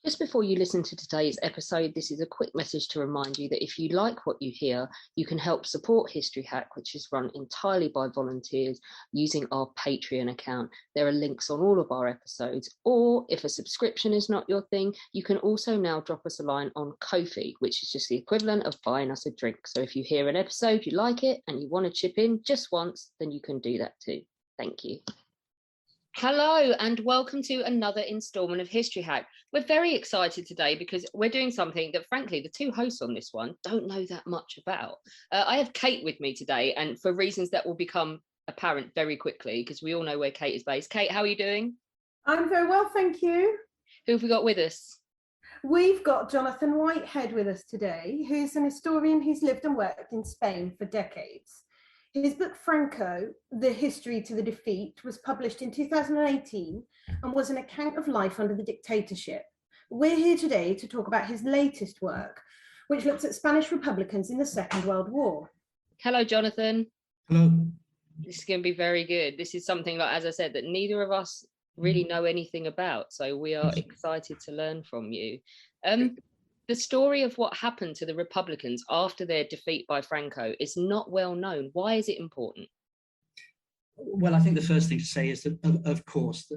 Just before you listen to today's episode, this is a quick message to remind you that if you like what you hear, you can help support History Hack, which is run entirely by volunteers using our Patreon account. There are links on all of our episodes, or if a subscription is not your thing, you can also now drop us a line on Ko-fi, which is just the equivalent of buying us a drink. So if you hear an episode, you like it, and you want to chip in just once, then you can do that too. Thank you. Hello and welcome to another instalment of History Hack. We're very excited today because we're doing something that, frankly, the two hosts on this one don't know that much about. I have Kate with me today, and for reasons that will become apparent very quickly, because we all know where Kate is based. Kate, how are you doing? I'm very well, thank you. Who have we got with us? We've got Jonathan Whitehead with us today, who's an historian who's lived and worked in Spain for decades. His book, Franco, The History to the Defeat, was published in 2018 and was an account of life under the dictatorship. We're here today to talk about his latest work, which looks at Spanish Republicans in the Second World War. Hello, Jonathan. Hello. This is going to be very good. This is something, like, as I said, that neither of us really know anything about, so we are excited to learn from you. The story of what happened to the Republicans after their defeat by Franco is not well known. Why is it important? Well, I think the first thing to say is that, of course,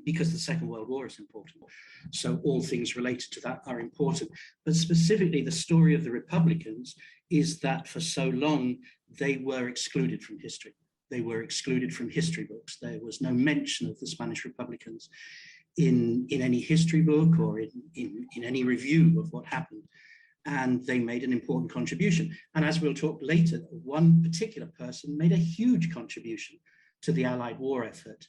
because the Second World War is important, so all things related to that are important. But specifically, the story of the Republicans is that for so long, they were excluded from history. They were excluded from history books. There was no mention of the Spanish Republicans in any history book or in any review of what happened. And they made an important contribution. And as we'll talk later, one particular person made a huge contribution to the Allied war effort.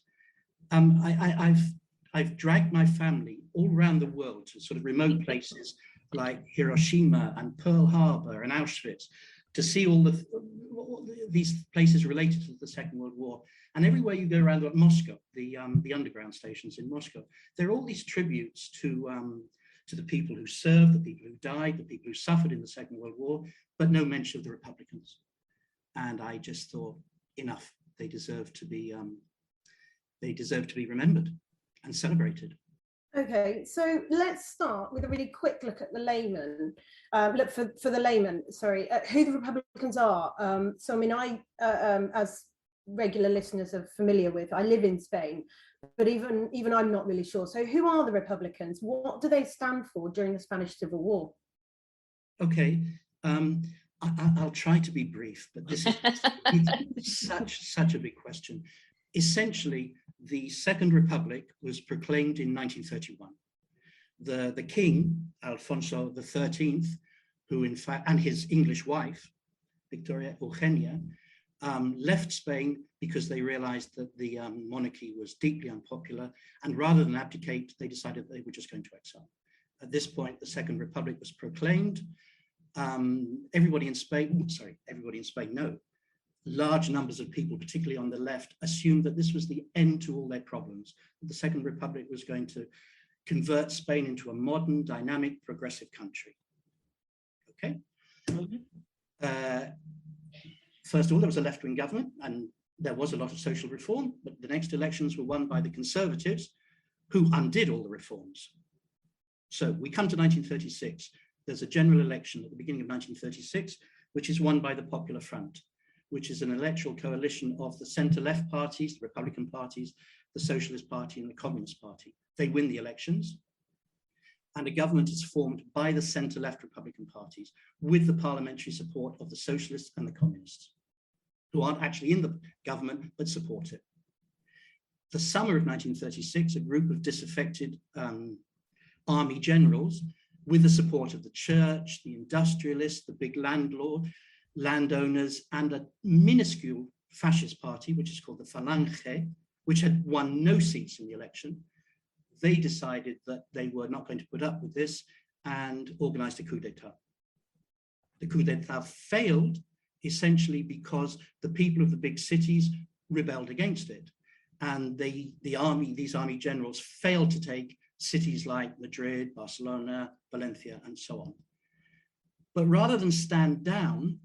I've dragged my family all around the world to sort of remote places like Hiroshima and Pearl Harbor and Auschwitz to see all these places related to the Second World War. And everywhere you go around, like Moscow, the underground stations in Moscow, there are all these tributes to the people who served, the people who died, the people who suffered in the Second World War, but no mention of the Republicans. And I just thought, enough. They deserve to be remembered and celebrated. Okay, so let's start with a really quick look at the layman. Look for the layman. Sorry, who the Republicans are. So I mean, as regular listeners are familiar with, I live in Spain, but even I'm not really sure. So who are the Republicans? What do they stand for during the Spanish Civil War? Okay, I'll try to be brief, but this is such a big question. Essentially, the Second Republic was proclaimed in 1931. The king, Alfonso XIII, who in fact, and his English wife, Victoria Eugenia, left Spain because they realized that the monarchy was deeply unpopular, and rather than abdicate, they decided they were just going to exile. At this point, the Second Republic was proclaimed. Everybody in Spain, no, large numbers of people, particularly on the left, assumed that this was the end to all their problems. The Second Republic was going to convert Spain into a modern, dynamic, progressive country. Okay. First of all, there was a left-wing government, and there was a lot of social reform, but the next elections were won by the Conservatives, who undid all the reforms. So we come to 1936. There's a general election at the beginning of 1936, which is won by the Popular Front, which is an electoral coalition of the centre-left parties, the Republican parties, the Socialist Party, and the Communist Party. They win the elections, and a government is formed by the centre-left Republican parties with the parliamentary support of the Socialists and the Communists, who aren't actually in the government, but support it. The summer of 1936, a group of disaffected army generals, with the support of the church, the industrialists, the big landowners, and a minuscule fascist party, which is called the Falange, which had won no seats in the election, they decided that they were not going to put up with this and organized a coup d'etat. The coup d'etat failed essentially because the people of the big cities rebelled against it. And these army generals failed to take cities like Madrid, Barcelona, Valencia, and so on. But rather than stand down,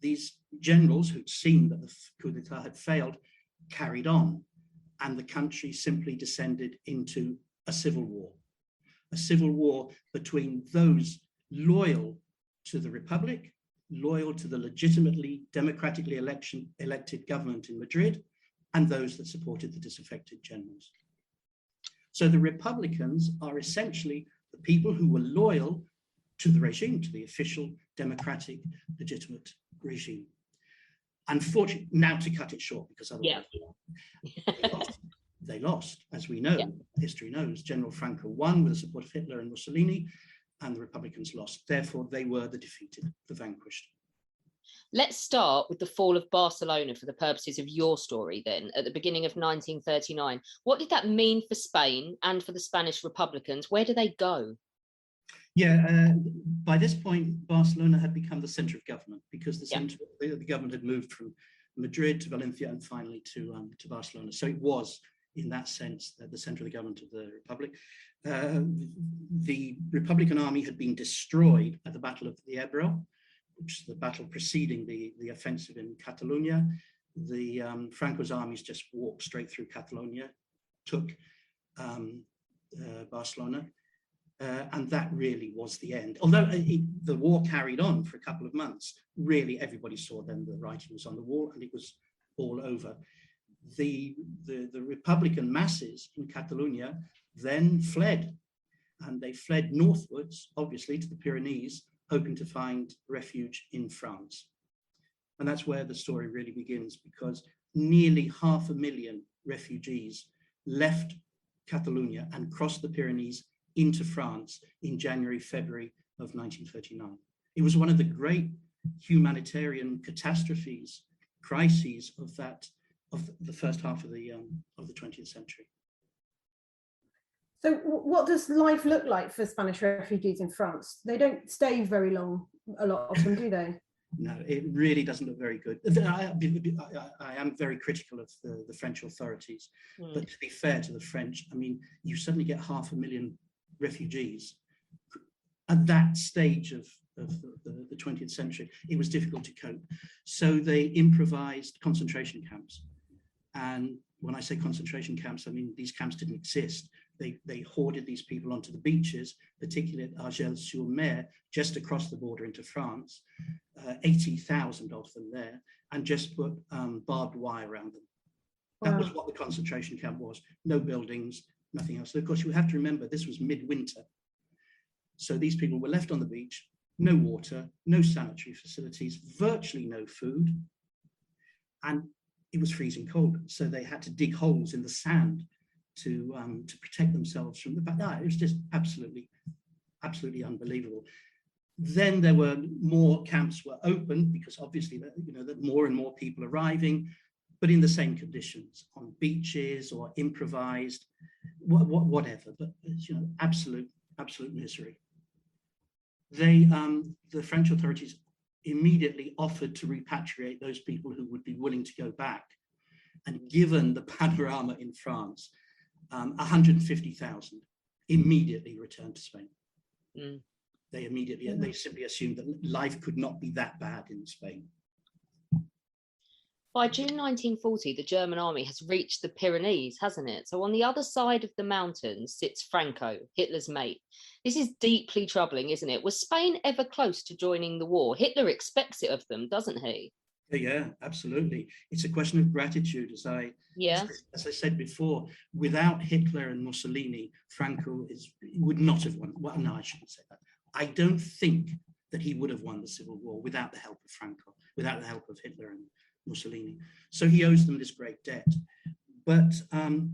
these generals who'd seen that the coup d'etat had failed carried on, and the country simply descended into a civil war. a civil war between those loyal to the Republic, loyal to the legitimately democratically elected government in Madrid, and those that supported the disaffected generals. So the Republicans are essentially the people who were loyal to the regime, to the official democratic legitimate regime. Unfortunately, now to cut it short, because otherwise they lost, as we know, history knows. General Franco won with the support of Hitler and Mussolini, and the Republicans lost. Therefore, they were the defeated, the vanquished. Let's start with the fall of Barcelona for the purposes of your story then, at the beginning of 1939. What did that mean for Spain and for the Spanish Republicans? Where do they go? Yeah, by this point, Barcelona had become the center of government, because the government had moved from Madrid to Valencia and finally to Barcelona. So it was, in that sense, the center of the government of the Republic. The Republican army had been destroyed at the Battle of the Ebro, which is the battle preceding the offensive in Catalonia. Franco's armies just walked straight through Catalonia, took Barcelona, and that really was the end. Although the war carried on for a couple of months, really everybody saw then the writing was on the wall and it was all over. The Republican masses in Catalonia then fled, and they fled northwards, obviously, to the Pyrenees, hoping to find refuge in France. And that's where the story really begins, because nearly 500,000 refugees left Catalonia and crossed the Pyrenees into France in January, February of 1939. It was one of the great humanitarian catastrophes, crises of the first half of the 20th century. So what does life look like for Spanish refugees in France? They don't stay very long, a lot of them, do they? No, it really doesn't look very good. I am very critical of the French authorities, but to be fair to the French, I mean, you suddenly get 500,000 refugees. At that stage of the 20th century, it was difficult to cope. So they improvised concentration camps. And when I say concentration camps, I mean, these camps didn't exist. They hoarded these people onto the beaches, particularly at Argel-sur-Mer, just across the border into France, 80,000 of them there, and just put barbed wire around them. That was what the concentration camp was. No buildings, nothing else. And of course, you have to remember, this was midwinter. So these people were left on the beach, no water, no sanitary facilities, virtually no food, and it was freezing cold. So they had to dig holes in the sand to protect themselves from the back. It was just absolutely unbelievable. Then there were more camps were opened, because obviously that more and more people arriving, but in the same conditions, on beaches or improvised, whatever. But absolute misery. The French authorities immediately offered to repatriate those people who would be willing to go back, and given the panorama in France, 150,000 immediately returned to Spain. They simply assumed that life could not be that bad in Spain. By June 1940, the German army has reached the Pyrenees, hasn't it? So on the other side of the mountains sits Franco, Hitler's mate. This is deeply troubling, isn't it? Was Spain ever close to joining the war? Hitler expects it of them, doesn't he? Yeah, absolutely. It's a question of gratitude, as I said before. Without Hitler and Mussolini, Franco would not have won. Well, no, I shouldn't say that. I don't think that he would have won the Civil War without the help of Franco, without the help of Hitler and Mussolini. So he owes them this great debt. But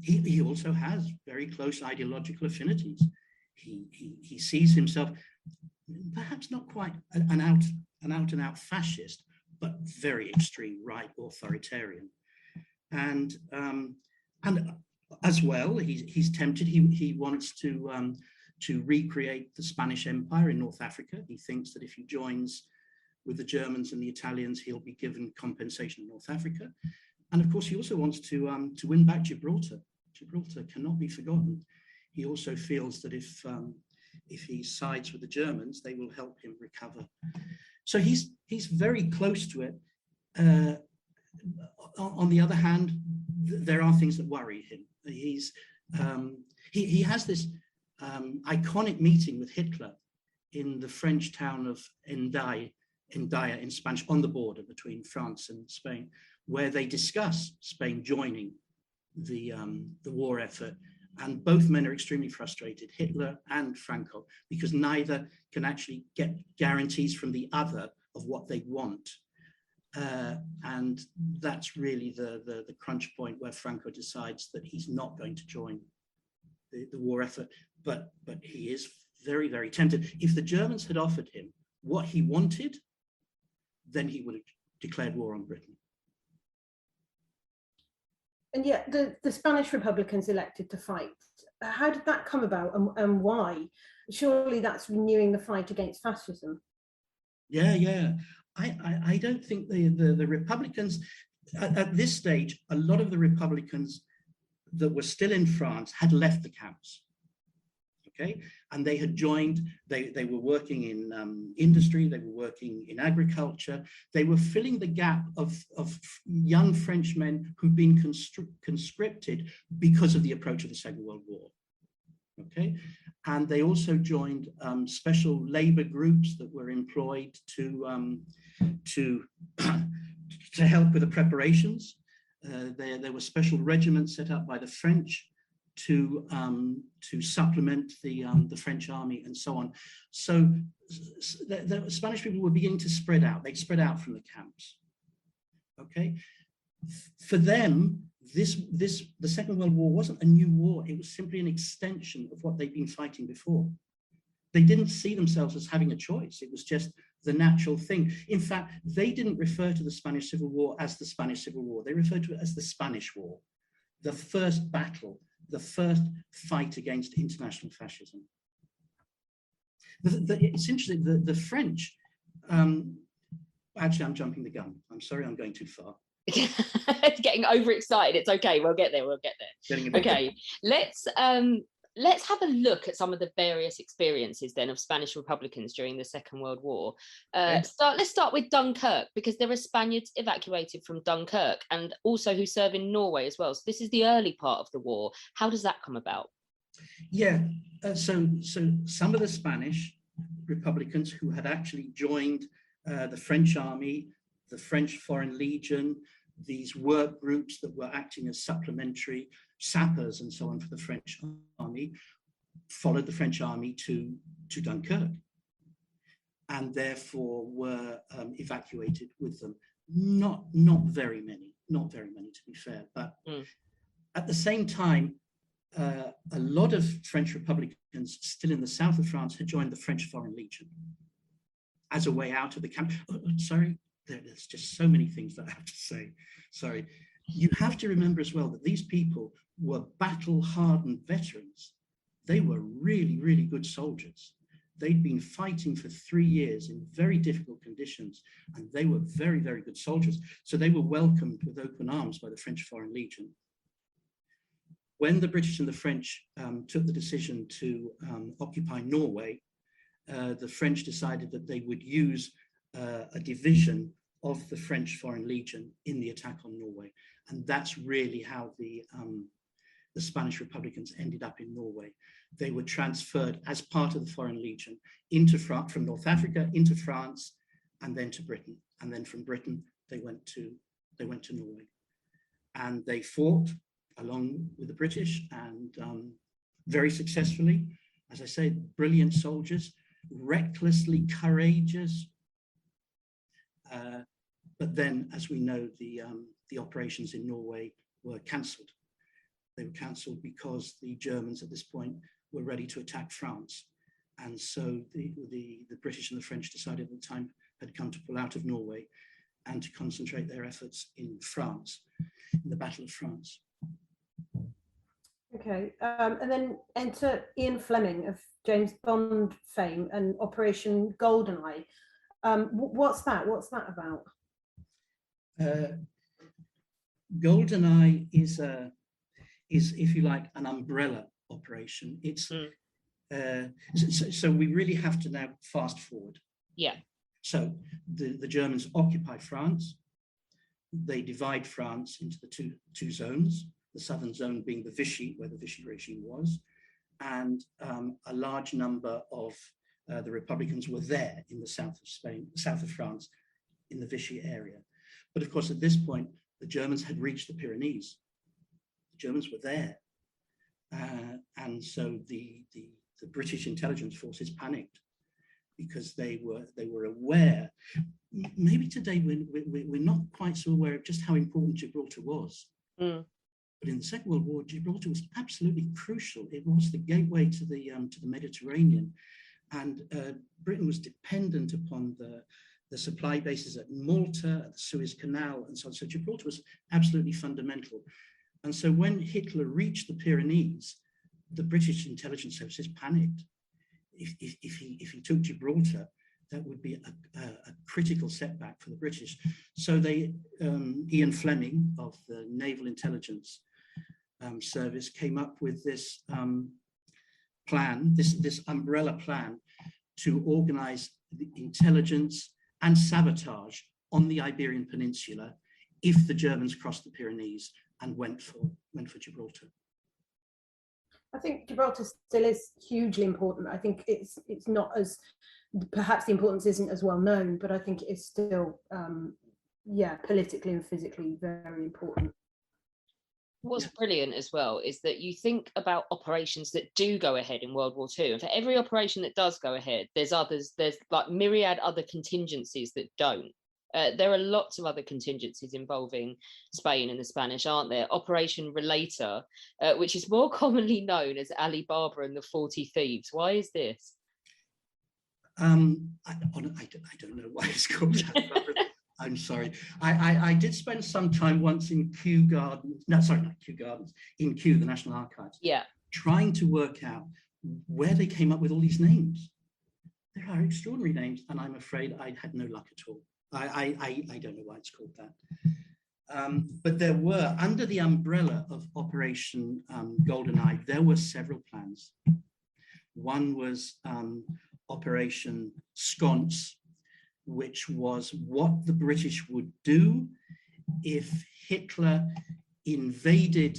he also has very close ideological affinities. He sees himself, perhaps not quite an out and out fascist, but very extreme right authoritarian. And as well, he's tempted. He wants to recreate the Spanish Empire in North Africa. He thinks that if he joins with the Germans and the Italians, he'll be given compensation in North Africa. And of course, he also wants to win back Gibraltar. Gibraltar cannot be forgotten. He also feels that if he sides with the Germans, they will help him recover. So he's very close to it. On the other hand, there are things that worry him. He has this iconic meeting with Hitler in the French town of Endaya in Spanish, on the border between France and Spain, where they discuss Spain joining the war effort. And both men are extremely frustrated, Hitler and Franco, because neither can actually get guarantees from the other of what they want. And that's really the crunch point where Franco decides that he's not going to join the war effort, but he is very, very tempted. If the Germans had offered him what he wanted, then he would have declared war on Britain. And yet the Spanish Republicans elected to fight. How did that come about, and why? Surely that's renewing the fight against fascism. Yeah. I don't think the Republicans, at this stage, a lot of the Republicans that were still in France had left the camps. Okay, and they had joined, they were working in industry, they were working in agriculture, they were filling the gap of young Frenchmen who'd been conscripted because of the approach of the Second World War. Okay, and they also joined special labor groups that were employed to help with the preparations. There were special regiments set up by the French to supplement the French army and so on. So the Spanish people were beginning to spread out. They'd spread out from the camps. Okay, for them, the Second World War wasn't a new war. It was simply an extension of what they'd been fighting before. They didn't see themselves as having a choice. It was just the natural thing. In fact, they didn't refer to the Spanish Civil War as the Spanish Civil War. They referred to it as the Spanish War, the first battle, the first fight against international fascism. It's interesting, the French, actually, I'm jumping the gun. I'm sorry, I'm going too far. It's getting overexcited. It's okay, we'll get there. Okay, let's have a look at some of the various experiences then of Spanish Republicans during the Second World War. Let's start with Dunkirk, because there are Spaniards evacuated from Dunkirk and also who serve in Norway as well. So this is the early part of the war. How does that come about? Yeah, so some of the Spanish Republicans who had actually joined the French army, the French Foreign Legion, these work groups that were acting as supplementary sappers and so on for the French army, followed the French army to Dunkirk, and therefore were evacuated with them. Not very many, to be fair, but at the same time, a lot of French Republicans still in the south of France had joined the French Foreign Legion as a way out of the camp. Sorry, there's just so many things that I have to say. Sorry. You have to remember as well that these people were battle-hardened veterans. They were really, really good soldiers. They'd been fighting for 3 years in very difficult conditions, and they were very, very good soldiers. So they were welcomed with open arms by the French Foreign Legion. When the British and the French took the decision to occupy Norway, the French decided that they would use a division of the French Foreign Legion in the attack on Norway. And that's really how the Spanish Republicans ended up in Norway. They were transferred as part of the Foreign Legion into France, from North Africa into France, and then to Britain. And then from Britain, they went to Norway. And they fought along with the British, and very successfully. As I say, brilliant soldiers, recklessly courageous. But then, as we know, the operations in Norway were cancelled. They were cancelled because the Germans at this point were ready to attack France. And so the British and the French decided the time had come to pull out of Norway and to concentrate their efforts in France, in the Battle of France. Okay, and then enter Ian Fleming of James Bond fame and Operation Goldeneye. What's that about? Goldeneye is, if you like, an umbrella operation. It's so we really have to now fast forward. Yeah. So the Germans occupy France. They divide France into the two zones. The southern zone being the Vichy, where the Vichy regime was, and a large number of the Republicans were there in the south of Spain, south of France, in the Vichy area. But of course, at this point, the Germans had reached the Pyrenees. The Germans were there. And so the British intelligence forces panicked because they were aware. Maybe today we're not quite so aware of just how important Gibraltar was. But in the Second World War, Gibraltar was absolutely crucial. It was the gateway to the Mediterranean, and Britain was dependent upon the supply bases at Malta, at the Suez Canal, and so on. So Gibraltar was absolutely fundamental. And so when Hitler reached the Pyrenees, the British intelligence services panicked. If he took Gibraltar, that would be a critical setback for the British. So they, Ian Fleming of the Naval Intelligence Service came up with this plan, this umbrella plan to organize the intelligence and sabotage on the Iberian Peninsula if the Germans crossed the Pyrenees and went for Gibraltar. I think Gibraltar still is hugely important. I think it's not as, perhaps the importance isn't as well known, but I think it is still, politically and physically very important. What's brilliant as well is that you think about operations that do go ahead in World War II, and for every operation that does go ahead, there's like myriad other contingencies that don't. There are lots of other contingencies involving Spain and the Spanish, aren't there? Operation Relator, which is more commonly known as Ali Baba and the 40 Thieves. Why is this? I don't know why it's called that. I'm sorry. I did spend some time once in Kew Gardens. No, sorry, not Kew Gardens. In Kew, the National Archives. Yeah. Trying to work out where they came up with all these names. There are extraordinary names, and I'm afraid I had no luck at all. I don't know why it's called that. But there were, under the umbrella of Operation Goldeneye, there were several plans. One was Operation Sconce, which was what the British would do if Hitler invaded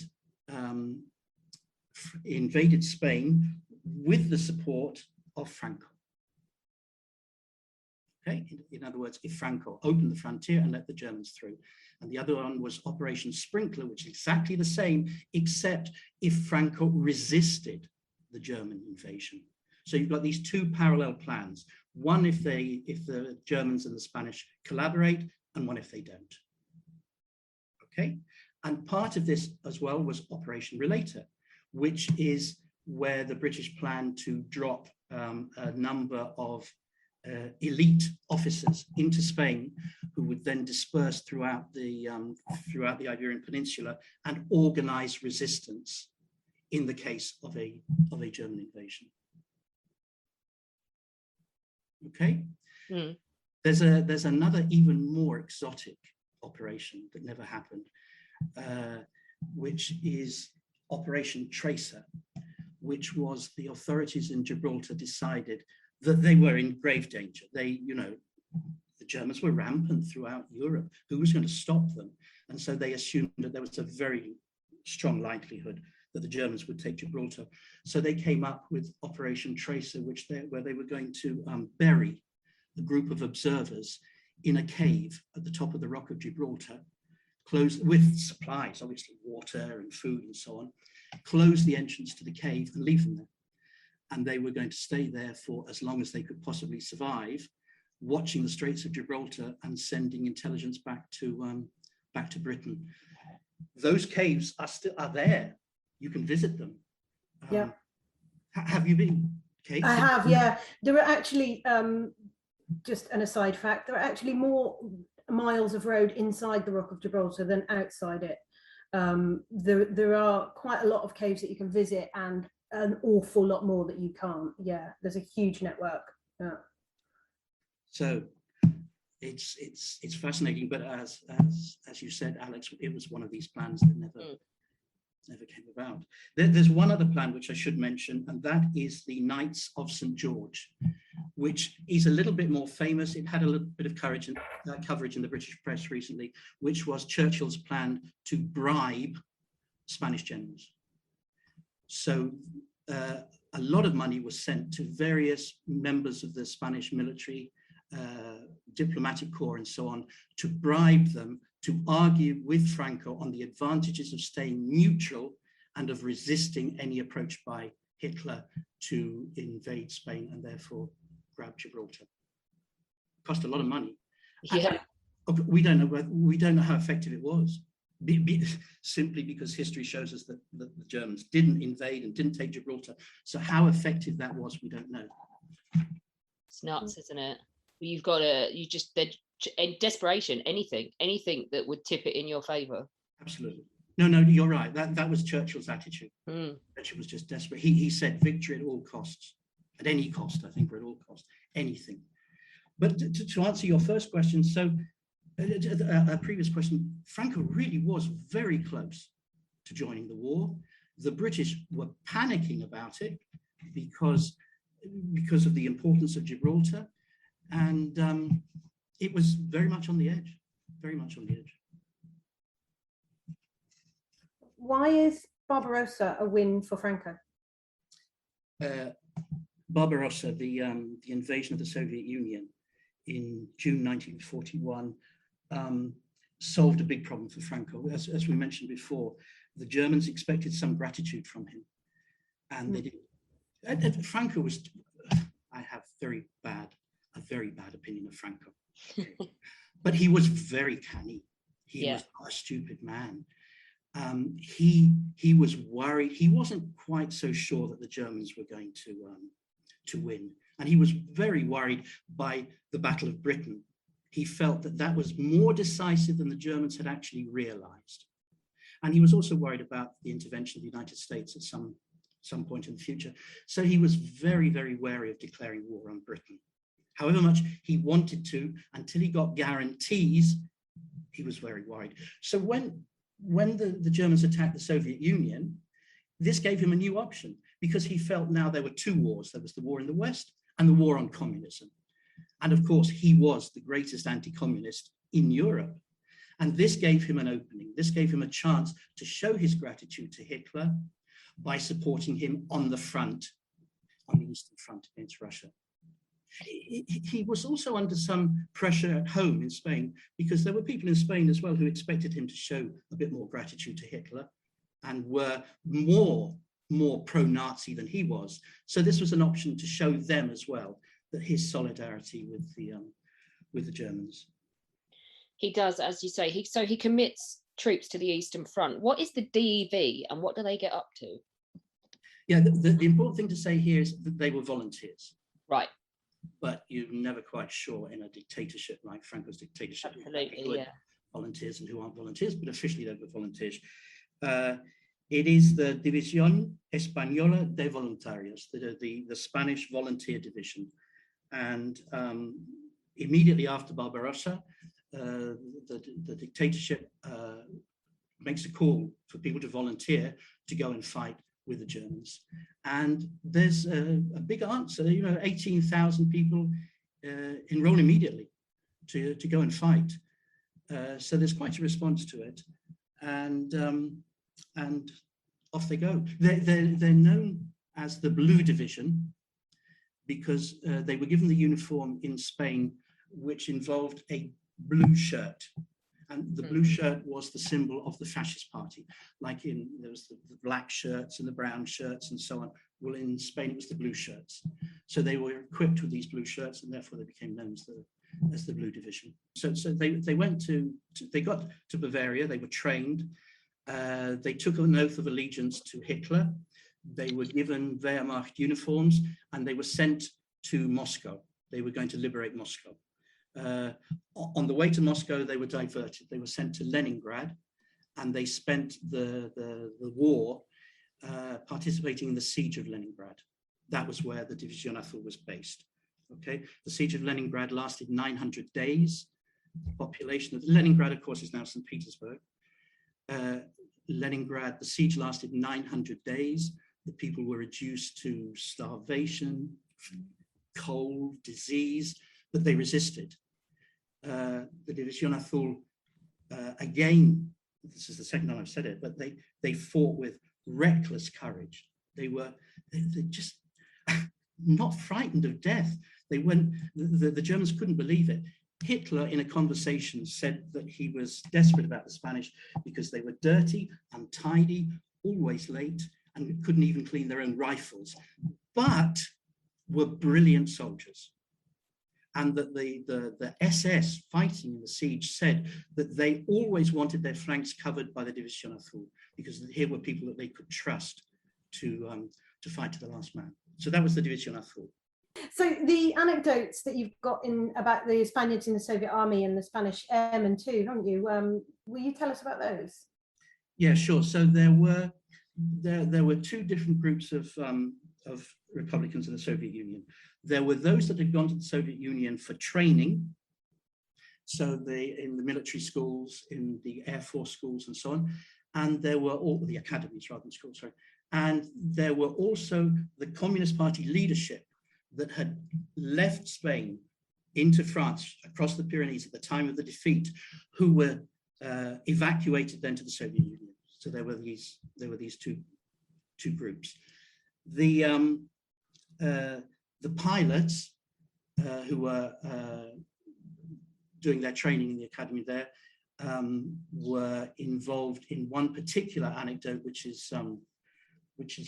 Spain with the support of Franco. Okay, in other words, if Franco opened the frontier and let the Germans through. And the other one was Operation Sprinkler, which is exactly the same, except if Franco resisted the German invasion. So you've got these two parallel plans. One if the Germans and the Spanish collaborate, and one if they don't. Okay, and part of this as well was Operation Relator, which is where the British planned to drop a number of elite officers into Spain, who would then disperse throughout the Iberian Peninsula and organize resistance in the case of a German invasion. Okay. There's another even more exotic operation that never happened, which is Operation Tracer, which was the authorities in Gibraltar decided that they were in grave danger. The Germans were rampant throughout Europe. Who was going to stop them? And so they assumed that there was a very strong likelihood that the Germans would take Gibraltar. So they came up with Operation Tracer, where they were going to bury a group of observers in a cave at the top of the Rock of Gibraltar, close with supplies, obviously water and food and so on, close the entrance to the cave and leave them there. And they were going to stay there for as long as they could possibly survive, watching the Straits of Gibraltar and sending intelligence back to Britain. Those caves are there. You can visit them. Yeah. Have you been, Kate? I have, yeah. There are actually, just an aside fact, there are actually more miles of road inside the Rock of Gibraltar than outside it. There are quite a lot of caves that you can visit and an awful lot more that you can't. Yeah, there's a huge network. Yeah. So it's fascinating, but as you said, Alex, it was one of these plans that never came about. There's one other plan which I should mention, and that is the Knights of St. George, which is a little bit more famous. It had a little bit of coverage in the British press recently, which was Churchill's plan to bribe Spanish generals. So a lot of money was sent to various members of the Spanish military, diplomatic corps and so on, to bribe them to argue with Franco on the advantages of staying neutral and of resisting any approach by Hitler to invade Spain and therefore grab Gibraltar. Cost a lot of money. Yeah. And we don't know how effective it was. Simply because history shows us that the Germans didn't invade and didn't take Gibraltar. So how effective that was, we don't know. It's nuts, isn't it? You've got to, in desperation, anything that would tip it in your favor. Absolutely. No, you're right. That was Churchill's attitude. Churchill was just desperate. He said victory at all costs, at any cost, I think, or at all costs, anything. But to answer your first question, so a previous question, Franco really was very close to joining the war. The British were panicking about it because of the importance of Gibraltar, and it was very much on the edge, very much on the edge. Why is Barbarossa a win for Franco? Barbarossa, the invasion of the Soviet Union in June 1941, solved a big problem for Franco. As we mentioned before, the Germans expected some gratitude from him, and they didn't. Franco was, I have a very bad opinion of Franco, but he was very canny. He was not a stupid man. He was worried. He wasn't quite so sure that the Germans were going to win, and he was very worried by the Battle of Britain. He felt that was more decisive than the Germans had actually realized. And he was also worried about the intervention of the United States at some point in the future. So he was very, very wary of declaring war on Britain. However much he wanted to, until he got guarantees, he was very worried. So when the Germans attacked the Soviet Union, this gave him a new option, because he felt now there were two wars. There was the war in the West and the war on communism. And of course, he was the greatest anti-communist in Europe. And this gave him an opening. This gave him a chance to show his gratitude to Hitler by supporting him on the front, on the Eastern Front against Russia. He was also under some pressure at home in Spain, because there were people in Spain as well who expected him to show a bit more gratitude to Hitler and were more pro-Nazi than he was. So this was an option to show them as well that his solidarity with the Germans. He does, as you say, he commits troops to the Eastern Front. What is the DEV and what do they get up to? Yeah, the important thing to say here is that they were volunteers. Right. But you're never quite sure in a dictatorship like Franco's dictatorship. Absolutely, yeah. Volunteers and who aren't volunteers, but officially they were volunteers. It is the División Española de Voluntarios, the Spanish volunteer division. And immediately after Barbarossa, the dictatorship makes a call for people to volunteer to go and fight with the Germans. And there's a big answer, 18,000 people enroll immediately to go and fight. So there's quite a response to it. And off they go. They're known as the Blue Division because they were given the uniform in Spain, which involved a blue shirt. And the blue shirt was the symbol of the fascist party. Like there was the black shirts and the brown shirts and so on. Well, in Spain, it was the blue shirts. So they were equipped with these blue shirts, and therefore they became known as the Blue Division. So they got to Bavaria. They were trained. They took an oath of allegiance to Hitler. They were given Wehrmacht uniforms, and they were sent to Moscow. They were going to liberate Moscow. On the way to Moscow, they were diverted. They were sent to Leningrad, and they spent the war participating in the siege of Leningrad. That was where the División Azul was based. Okay, the siege of Leningrad lasted 900 days. The population of Leningrad, of course, is now St. Petersburg. Leningrad, the siege lasted 900 days. The people were reduced to starvation, cold, disease, but they resisted. The División Azul, again, this is the second time I've said it, but they fought with reckless courage. They're just not frightened of death. The Germans couldn't believe it. Hitler, in a conversation, said that he was desperate about the Spanish because they were dirty, untidy, always late, and couldn't even clean their own rifles, but were brilliant soldiers. And that the SS fighting in the siege said that they always wanted their flanks covered by the Division Azul, because here were people that they could trust to fight to the last man. So that was the Division Azul. So the anecdotes that you've got about the Spaniards in the Soviet army and the Spanish airmen too, haven't you? Will you tell us about those? Yeah, sure. So there were two different groups of Republicans in the Soviet Union. There were those that had gone to the Soviet Union for training. So in the military schools, in the Air Force schools and so on. And there were all the academies rather than schools, sorry. And there were also the Communist Party leadership that had left Spain into France across the Pyrenees at the time of the defeat, who were evacuated then to the Soviet Union. So there were these two groups. The pilots who were doing their training in the academy there were involved in one particular anecdote, which is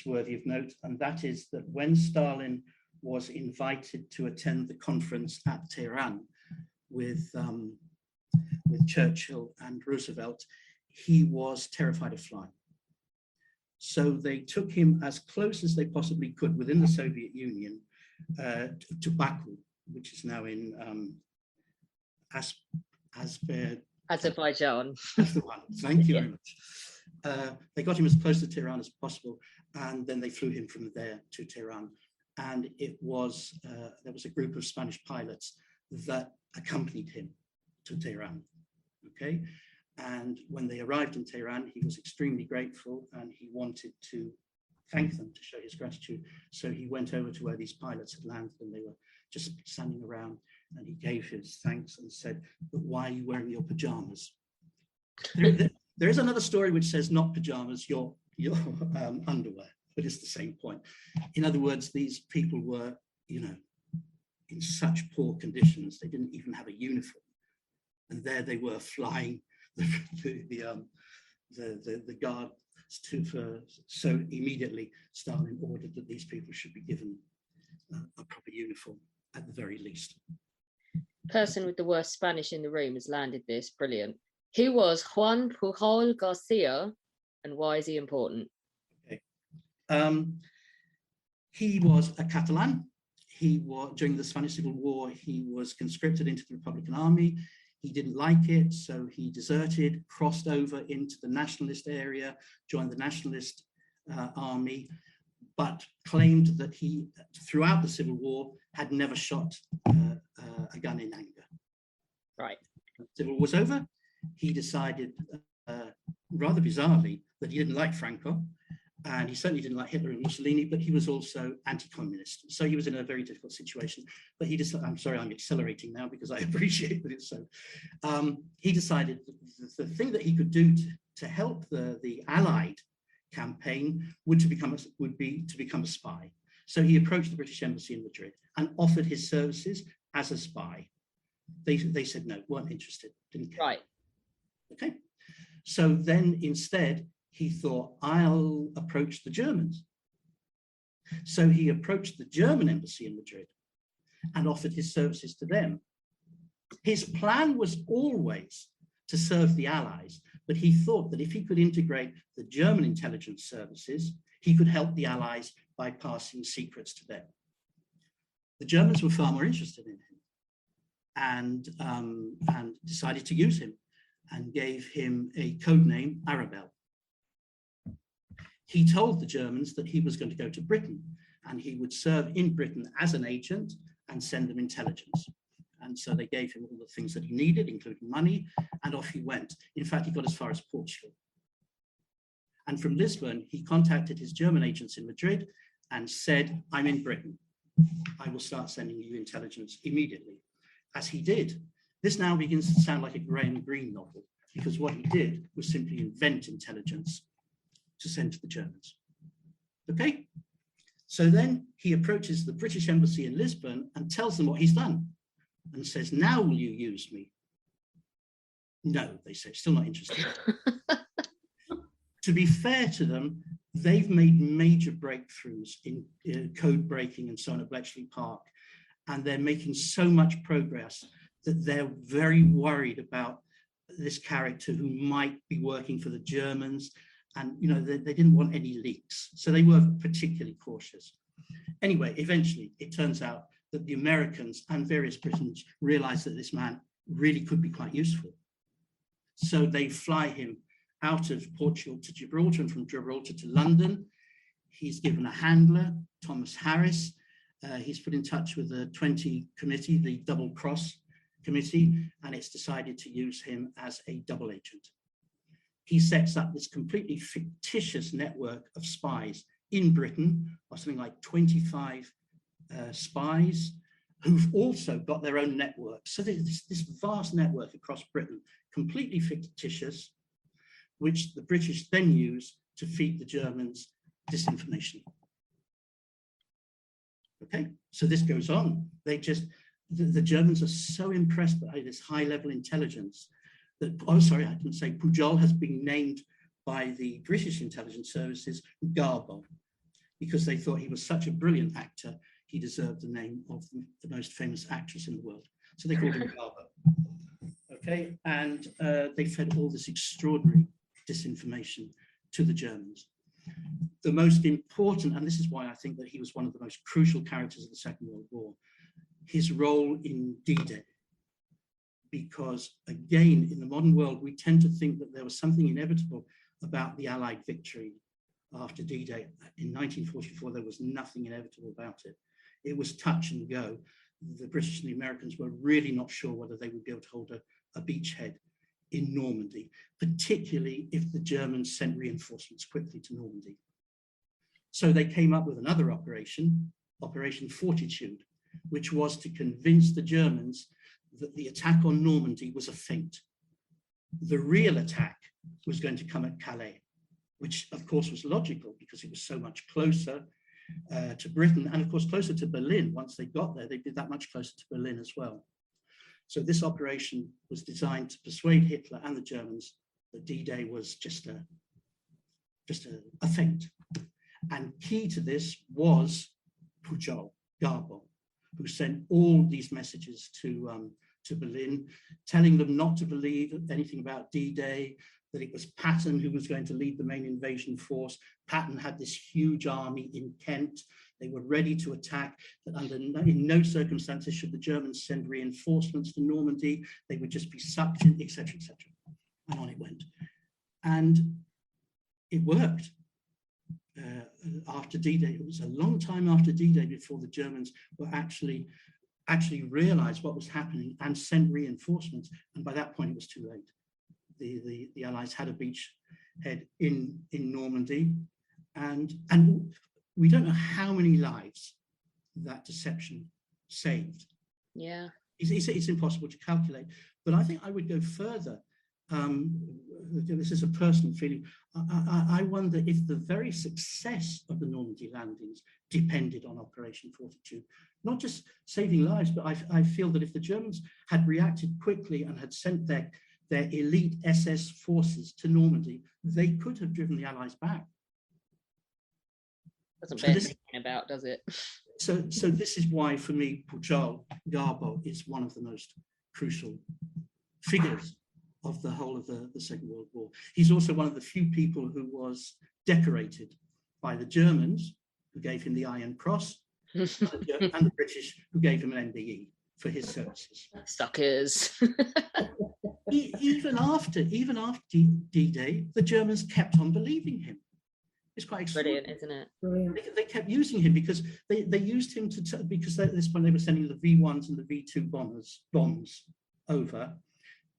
worthy of note, and that is that when Stalin was invited to attend the conference at Tehran with Churchill and Roosevelt, he was terrified of flying. So they took him as close as they possibly could within the Soviet Union to Baku, which is now in Azerbaijan. That's the one. Thank you very much. They got him as close to Tehran as possible, and then they flew him from there to Tehran. And it was there was a group of Spanish pilots that accompanied him to Tehran. Okay, and when they arrived in Tehran, he was extremely grateful, and he wanted to thank them to show his gratitude. So he went over to where these pilots had landed, and they were just standing around, and he gave his thanks and said, "But why are you wearing your pajamas?" There is another story which says not pajamas, your underwear, but it's the same point. In other words, these people were, in such poor conditions, they didn't even have a uniform, and there they were flying the guard so immediately Stalin ordered that these people should be given a proper uniform at the very least. Person with the worst Spanish in the room has landed this. Brilliant. Who was Juan Pujol Garcia, and why is he important? Okay. He was a Catalan. He was, during the Spanish Civil War, he was conscripted into the Republican Army. He didn't like it, so he deserted, crossed over into the nationalist area, joined the nationalist army, but claimed that he, throughout the Civil War, had never shot a gun in anger. Right. When the Civil War was over, he decided, rather bizarrely, that he didn't like Franco, and he certainly didn't like Hitler and Mussolini, but he was also anti-communist. So he was in a very difficult situation. But he decided, I'm sorry, I'm accelerating now because I appreciate that it's so. He decided that the thing that he could do to help the Allied campaign would be to become a spy. So he approached the British Embassy in Madrid and offered his services as a spy. They said no, weren't interested, didn't care. Right. Okay. So then instead, he thought, I'll approach the Germans. So he approached the German embassy in Madrid and offered his services to them. His plan was always to serve the Allies, but he thought that if he could integrate the German intelligence services, he could help the Allies by passing secrets to them. The Germans were far more interested in him and decided to use him and gave him a code name, Arabelle. He told the Germans that he was going to go to Britain and he would serve in Britain as an agent and send them intelligence. And so they gave him all the things that he needed, including money, and off he went. In fact, he got as far as Portugal. And from Lisbon, he contacted his German agents in Madrid and said, I'm in Britain. I will start sending you intelligence immediately. As he did. This now begins to sound like a Graham Greene novel, because what he did was simply invent intelligence to send to the Germans. Okay? So then he approaches the British embassy in Lisbon and tells them what he's done and says, now will you use me? No, they say, still not interested. To be fair to them, they've made major breakthroughs in code breaking and so on at Bletchley Park. And they're making so much progress that they're very worried about this character who might be working for the Germans. And, you know, they didn't want any leaks. So they were particularly cautious. Anyway, eventually, it turns out that the Americans and various Britons realized that this man really could be quite useful. So they fly him out of Portugal to Gibraltar and from Gibraltar to London. He's given a handler, Thomas Harris. He's put in touch with the 20 committee, the Double Cross committee, and it's decided to use him as a double agent. He sets up this completely fictitious network of spies in Britain, or something like 25 spies who've also got their own networks. So there's this vast network across Britain, completely fictitious, which the British then use to feed the Germans disinformation. Okay, so this goes on. The Germans are so impressed by this high-level intelligence that, oh, sorry, I didn't say, Pujol has been named by the British intelligence services Garbo, because they thought he was such a brilliant actor, he deserved the name of the most famous actress in the world. So they called him Garbo. Okay, and they fed all this extraordinary disinformation to the Germans. The most important, and this is why I think that he was one of the most crucial characters of the Second World War, his role in D-Day. Because again, in the modern world, we tend to think that there was something inevitable about the Allied victory after D-Day. In 1944, there was nothing inevitable about it. It was touch and go. The British and the Americans were really not sure whether they would be able to hold a beachhead in Normandy, particularly if the Germans sent reinforcements quickly to Normandy. So they came up with another operation, Operation Fortitude, which was to convince the Germans that the attack on Normandy was a feint. The real attack was going to come at Calais, which of course was logical because it was so much closer to Britain and of course closer to Berlin. Once they got there, they'd be that much closer to Berlin as well. So this operation was designed to persuade Hitler and the Germans that D-Day was just a feint. And key to this was Pujol, Garbo, who sent all these messages to Berlin, telling them not to believe anything about D-Day, that it was Patton who was going to lead the main invasion force. Patton had this huge army in Kent. They were ready to attack, that in no circumstances should the Germans send reinforcements to Normandy. They would just be sucked in, etc., etc. And on it went. And it worked. After D-Day, it was a long time after D-Day before the Germans were actually realized what was happening and sent reinforcements. And by that point, it was too late. The Allies had a beachhead in Normandy, and we don't know how many lives that deception saved. Yeah, it's impossible to calculate. But I think I would go further. This is a personal feeling. I wonder if the very success of the Normandy landings depended on Operation Fortitude, not just saving lives, but I feel that if the Germans had reacted quickly and had sent their elite SS forces to Normandy, they could have driven the Allies back. Doesn't bear thinking about, does it? So this is why, for me, Pujol, Garbo is one of the most crucial figures of the whole of the Second World War. He's also one of the few people who was decorated by the Germans, who gave him the Iron Cross, and the British, who gave him an MBE for his services. Suckers. Even after D-Day, the Germans kept on believing him. It's quite extraordinary. Brilliant, isn't it? Brilliant. They kept using him because they used him because at this point they were sending the V1s and the V2 bombs over.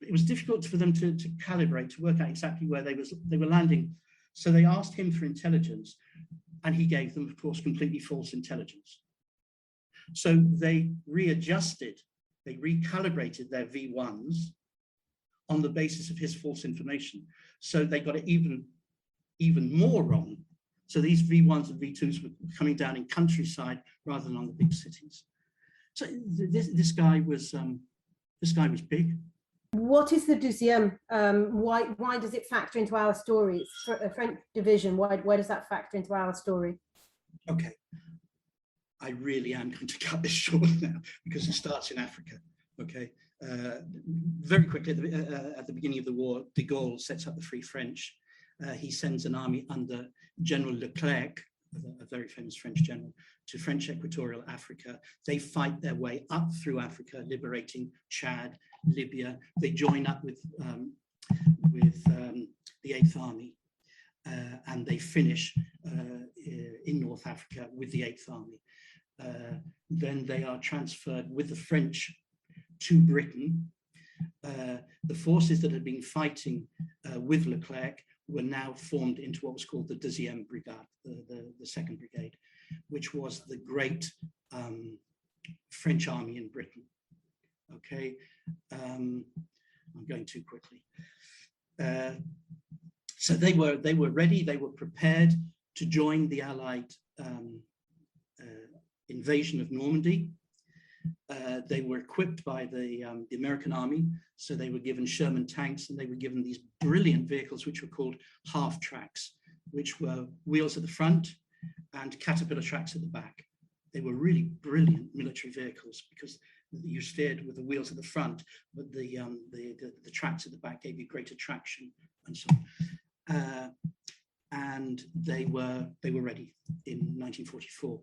It was difficult for them to calibrate, to work out exactly where they were landing. So they asked him for intelligence, and he gave them, of course, completely false intelligence. So they readjusted, they recalibrated their V1s on the basis of his false information. So they got it even more wrong. So these V1s and V2s were coming down in countryside rather than on the big cities. So this guy was big. What is the deuxième? Why does it factor into our story? A French division. Why does that factor into our story? Okay, I really am going to cut this short now because it starts in Africa. Okay, very quickly at the beginning of the war, de Gaulle sets up the Free French. He sends an army under General Leclerc, a very famous French general, to French Equatorial Africa. They fight their way up through Africa, liberating Chad, Libya. They join up with the Eighth Army, and they finish in North Africa with the Eighth Army. Then they are transferred with the French to Britain. The forces that had been fighting with Leclerc were now formed into what was called the Deuxième Brigade, the second brigade, which was the great French army in Britain. Okay, I'm going too quickly. So they were ready, they were prepared to join the Allied invasion of Normandy. They were equipped by the American army, so they were given Sherman tanks, and they were given these brilliant vehicles which were called half tracks, which were wheels at the front and caterpillar tracks at the back. They were really brilliant military vehicles because you steered with the wheels at the front, but the tracks at the back gave you greater traction and so on. And they were ready in 1944.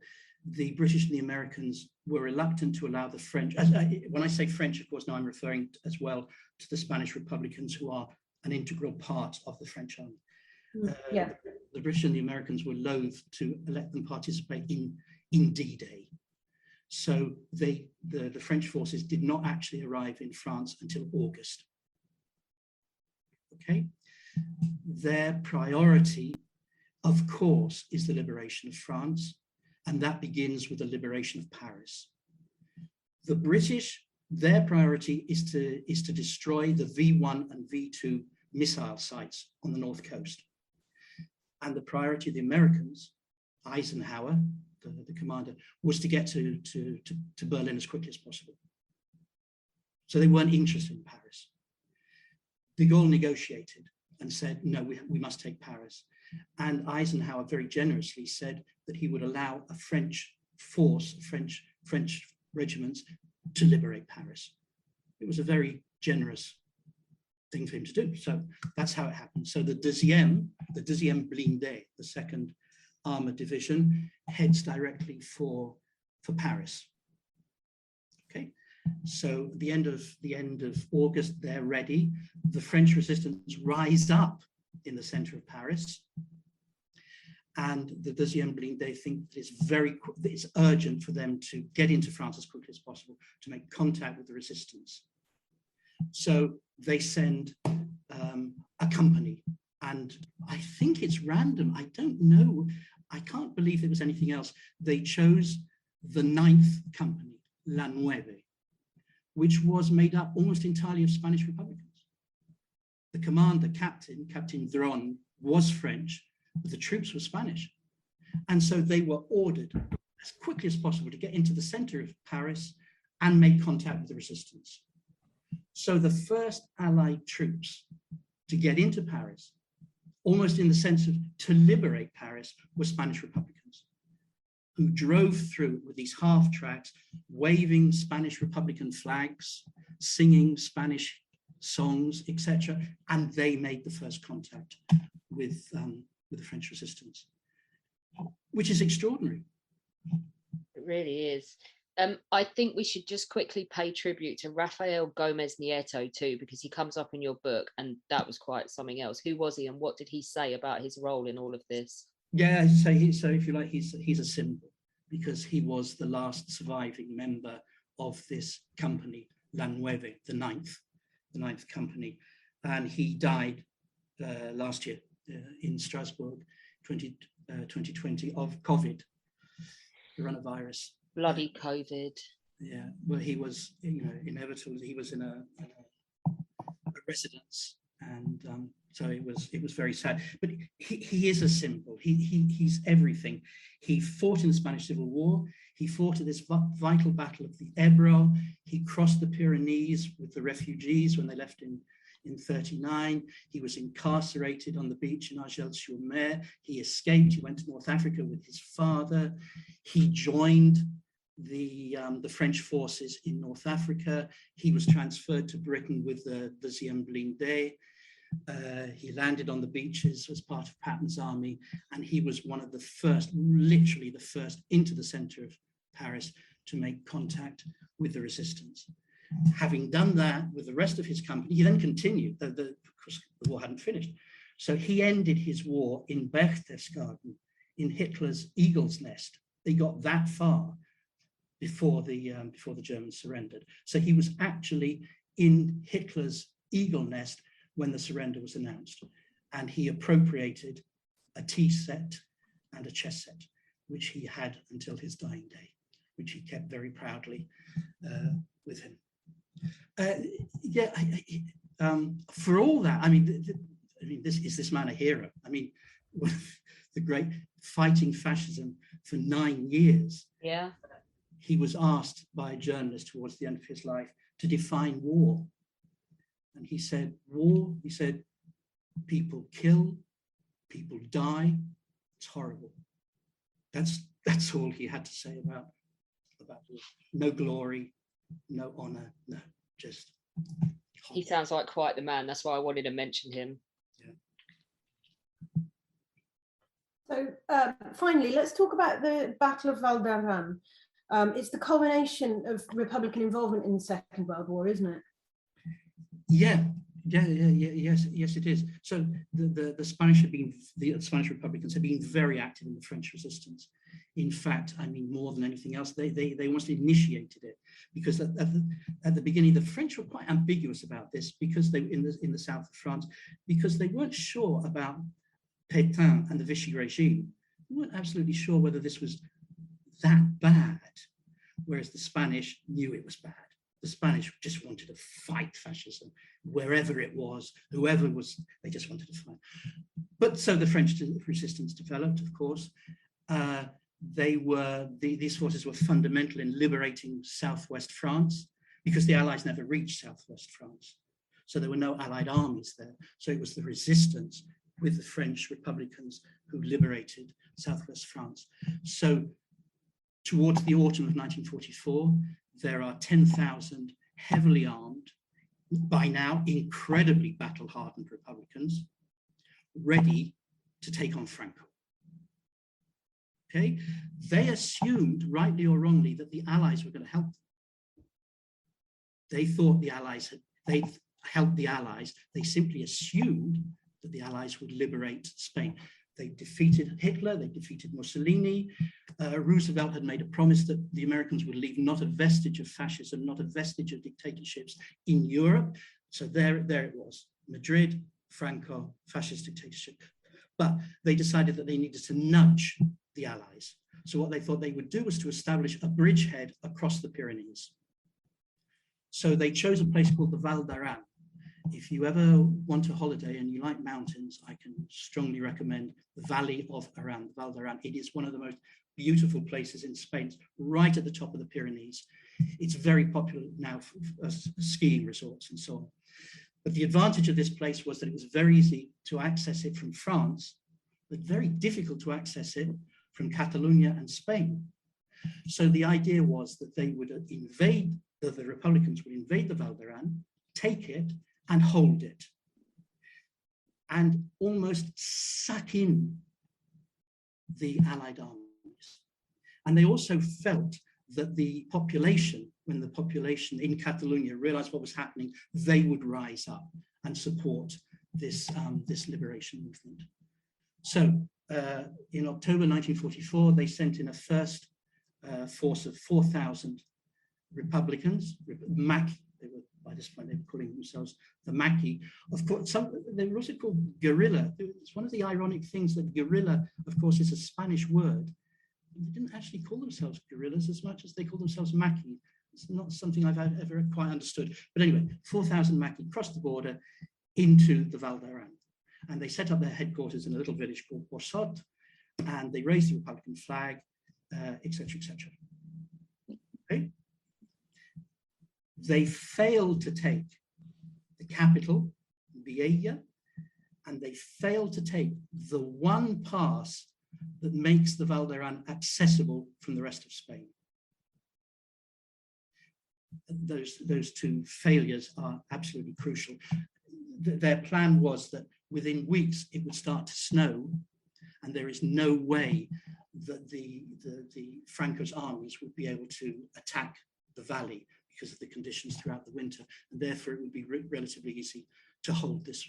The British and the Americans were reluctant to allow the French, when I say French, of course, now I'm referring as well to the Spanish Republicans, who are an integral part of the French army. The British and the Americans were loath to let them participate in D-Day. So the French forces did not actually arrive in France until August. Okay, their priority, of course, is the liberation of France, and that begins with the liberation of Paris. The British, their priority is to destroy the V1 and V2 missile sites on the north coast. And the priority of the Americans, Eisenhower, the commander, was to get to Berlin as quickly as possible. So they weren't interested in Paris. De Gaulle negotiated and said, no, we must take Paris. And Eisenhower very generously said that he would allow a French force, French regiments, to liberate Paris. It was a very generous thing for him to do. So that's how it happened. So the deuxième blindé, the second armored division, heads directly for Paris. Okay, so the end of August, they're ready. The French resistance rise up in the center of Paris, and the deuxième blindé think that it's urgent for them to get into France as quickly as possible to make contact with the resistance. So they send a company, and I think it's random. I don't know. I can't believe there was anything else. They chose the 9th Company, La Nueve, which was made up almost entirely of Spanish Republicans. The commander, Captain Dron, was French, but the troops were Spanish. And so they were ordered as quickly as possible to get into the center of Paris and make contact with the resistance. So the first Allied troops to get into Paris, almost in the sense of to liberate Paris, were Spanish Republicans, who drove through with these half tracks, waving Spanish Republican flags, singing Spanish songs, etc. And they made the first contact with the French resistance, which is extraordinary. It really is. I think we should just quickly pay tribute to Rafael Gomez Nieto too, because he comes up in your book, and that was quite something else. Who was he, and what did he say about his role in all of this? Yeah, so if you like, he's a symbol, because he was the last surviving member of this company, La Nueve, the ninth company, and he died last year in Strasbourg, 2020, of COVID, coronavirus. Bloody COVID. Yeah, well, he was, inevitably, he was in a residence And so it was very sad. But he is a symbol. He's everything. He fought in the Spanish Civil War. He fought at this vital battle of the Ebro. He crossed the Pyrenees with the refugees when they left in 39. He was incarcerated on the beach in Argel-sur-Mer. He escaped. He went to North Africa with his father. He joined the French forces in North Africa. He was transferred to Britain with the Deuxième Blindé. He landed on the beaches as part of Patton's army, and he was one of the first, literally the first, into the center of Paris to make contact with the resistance. Having done that with the rest of his company, he then continued, because the war hadn't finished. So he ended his war in Berchtesgaden, in Hitler's eagle's nest. They got that far before the Germans surrendered. So he was actually in Hitler's eagle nest when the surrender was announced. And he appropriated a tea set and a chess set, which he had until his dying day, which he kept very proudly with him. For all that, I mean, this man a hero? I mean, the great fighting fascism for 9 years. Yeah. He was asked by a journalist towards the end of his life to define war. And he said, war, he said, people kill, people die, it's horrible. That's all he had to say about war. No glory, no honor, no, just horrible. He sounds like quite the man. That's why I wanted to mention him. So finally, let's talk about the Battle of Val d'Aran. It's the culmination of Republican involvement in the Second World War, isn't it? Yes, it is. So the Spanish Republicans have been very active in the French resistance. In fact, I mean, more than anything else, they almost initiated it, because at the beginning, the French were quite ambiguous about this, because they in the south of France, because they weren't sure about Pétain and the Vichy regime. They weren't absolutely sure whether this was that bad, whereas the Spanish knew it was bad. The Spanish just wanted to fight fascism wherever it was, whoever was, they just wanted to fight. But so the French resistance developed, of course. These forces were fundamental in liberating southwest France, because the Allies never reached southwest France. So there were no Allied armies there. So it was the resistance with the French Republicans who liberated southwest France. So towards the autumn of 1944, there are 10,000 heavily armed, by now incredibly battle-hardened Republicans ready to take on Franco. Okay, they assumed, rightly or wrongly, that the Allies were going to help them. They thought they'd helped the Allies. They simply assumed that the Allies would liberate Spain. They defeated Hitler, they defeated Mussolini. Roosevelt had made a promise that the Americans would leave not a vestige of fascism, not a vestige of dictatorships in Europe. So there it was, Madrid, Franco, fascist dictatorship. But they decided that they needed to nudge the Allies. So what they thought they would do was to establish a bridgehead across the Pyrenees. So they chose a place called the Val d'Aran. If you ever want a holiday and you like mountains, I can strongly recommend the Valley of Aran, the Val d'Aran. It is one of the most beautiful places in Spain, right at the top of the Pyrenees. It's very popular now for skiing resorts and so on. But the advantage of this place was that it was very easy to access it from France, but very difficult to access it from Catalonia and Spain. So the idea was that they would invade, the Republicans would invade the Val d'Aran, take it, and hold it, and almost suck in the Allied armies. And they also felt that the population, when the population in Catalonia realized what was happening, they would rise up and support this, this liberation movement. So in October 1944, they sent in a first force of 4,000 Republicans, they were, by this point, they were calling themselves the Maquis. Of course, they were also called guerrilla. It's one of the ironic things that guerrilla, of course, is a Spanish word. They didn't actually call themselves guerrillas as much as they called themselves Maquis. It's not something I've ever quite understood. But anyway, 4,000 Maquis crossed the border into the Val d'Aran. And they set up their headquarters in a little village called Borsod, and they raised the Republican flag, etc., etc. Okay. They failed to take the capital, Viella, and they failed to take the one pass that makes the Val d'Aran accessible from the rest of Spain. Those two failures are absolutely crucial. Their plan was that within weeks it would start to snow, and there is no way that the Franco's armies would be able to attack the valley because of the conditions throughout the winter, and therefore it would be relatively easy to hold this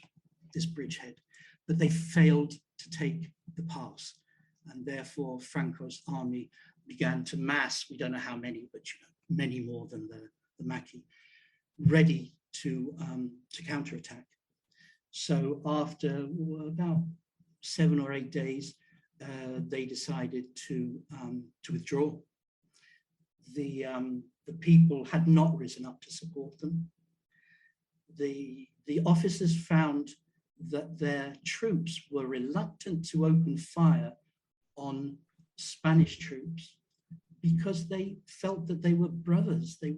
bridgehead. But they failed to take the pass, and therefore Franco's army began to mass. We don't know how many, but many more than the Maquis, ready to counterattack. So after about 7 or 8 days, they decided to withdraw. The people had not risen up to support them. The officers found that their troops were reluctant to open fire on Spanish troops because they felt that they were brothers. It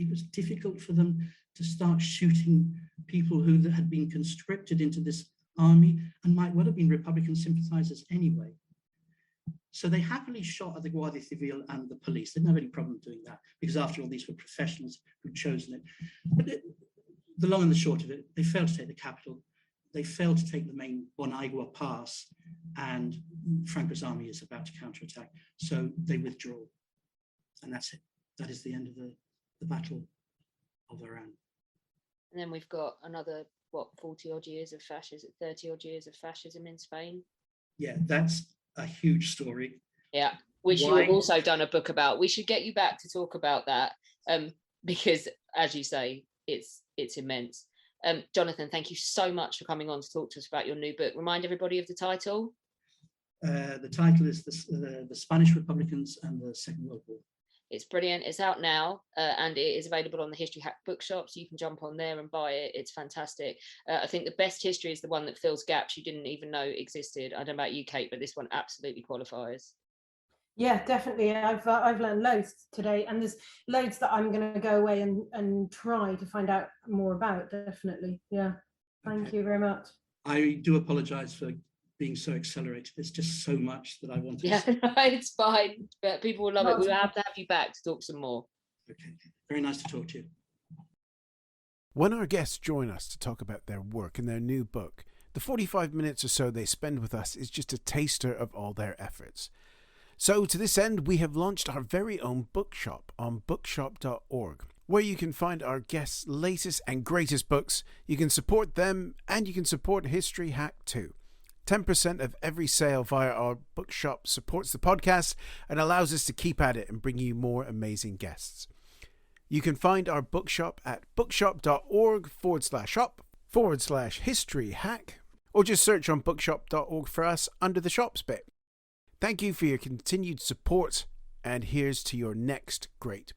was difficult for them to start shooting people who had been conscripted into this army and might well have been Republican sympathizers anyway. So they happily shot at the Guardia Civil and the police. They didn't have any problem doing that because after all, these were professionals who'd chosen it. But the long and the short of it, they failed to take the capital. They failed to take the main Bonaigua pass, and Franco's army is about to counterattack. So they withdraw, and that's it. That is the end of the Battle of Oran. And then we've got another, 40 odd years of fascism, 30 odd years of fascism in Spain. Yeah, that's a huge story. Yeah, which you have also done a book about. We should get you back to talk about that, because, as you say, it's immense. Jonathan, thank you so much for coming on to talk to us about your new book. Remind everybody of the title. The title is the Spanish Republicans and the Second World War. It's brilliant. It's out now, and it is available on the History Hack bookshop, so you can jump on there and buy it. It's fantastic. I think the best history is the one that fills gaps you didn't even know existed. I don't know about you, Kate, but this one absolutely qualifies. Yeah, definitely. I've learned loads today, and there's loads that I'm going to go away and try to find out more about. Definitely. Yeah. Thank you very much. I do apologize for being so accelerated. There's just so much that I want to say. It's fine, but people will love it. We'll have to have you back to talk some more. Okay, very nice to talk to you. When our guests join us to talk about their work and their new book, the 45 minutes or so they spend with us is just a taster of all their efforts. So to this end, we have launched our very own bookshop on bookshop.org, where you can find our guests' latest and greatest books. You can support them, and you can support History Hack too. 10% of every sale via our bookshop supports the podcast and allows us to keep at it and bring you more amazing guests. You can find our bookshop at bookshop.org/shop/history hack, or just search on bookshop.org for us under the shops bit. Thank you for your continued support, and here's to your next great